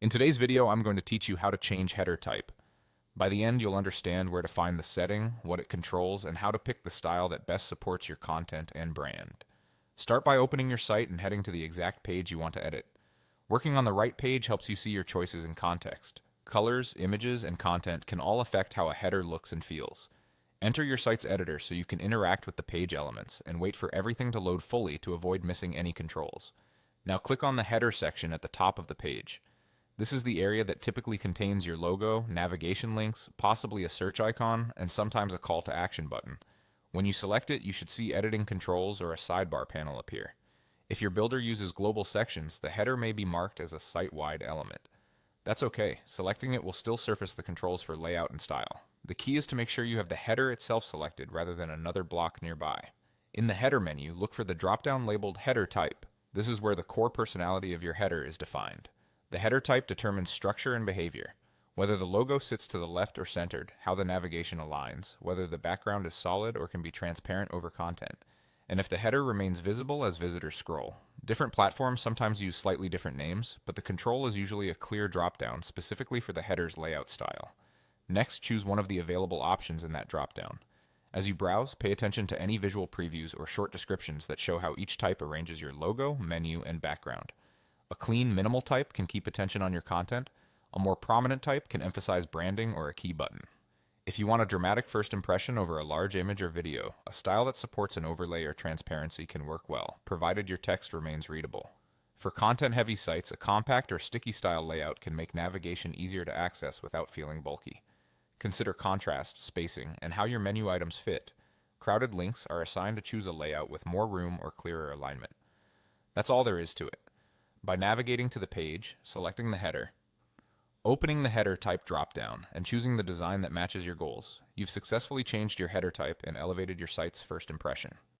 In today's video, I'm going to teach you how to change header type. By the end, you'll understand where to find the setting, what it controls, and how to pick the style that best supports your content and brand. Start by opening your site and heading to the exact page you want to edit. Working on the right page helps you see your choices in context. Colors, images, and content can all affect how a header looks and feels. Enter your site's editor so you can interact with the page elements and wait for everything to load fully to avoid missing any controls. Now click on the header section at the top of the page. This is the area that typically contains your logo, navigation links, possibly a search icon, and sometimes a call to action button. When you select it, you should see editing controls or a sidebar panel appear. If your builder uses global sections, the header may be marked as a site-wide element. That's okay, selecting it will still surface the controls for layout and style. The key is to make sure you have the header itself selected rather than another block nearby. In the header menu, look for the drop-down labeled Header Type. This is where the core personality of your header is defined. The header type determines structure and behavior, whether the logo sits to the left or centered, how the navigation aligns, whether the background is solid or can be transparent over content, and if the header remains visible as visitors scroll. Different platforms sometimes use slightly different names, but the control is usually a clear dropdown specifically for the header's layout style. Next, choose one of the available options in that dropdown. As you browse, pay attention to any visual previews or short descriptions that show how each type arranges your logo, menu, and background. A clean, minimal type can keep attention on your content. A more prominent type can emphasize branding or a key button. If you want a dramatic first impression over a large image or video, a style that supports an overlay or transparency can work well, provided your text remains readable. For content-heavy sites, a compact or sticky style layout can make navigation easier to access without feeling bulky. Consider contrast, spacing, and how your menu items fit. Crowded links are assigned to choose a layout with more room or clearer alignment. That's all there is to it. By navigating to the page, selecting the header, opening the header type dropdown, and choosing the design that matches your goals, you've successfully changed your header type and elevated your site's first impression.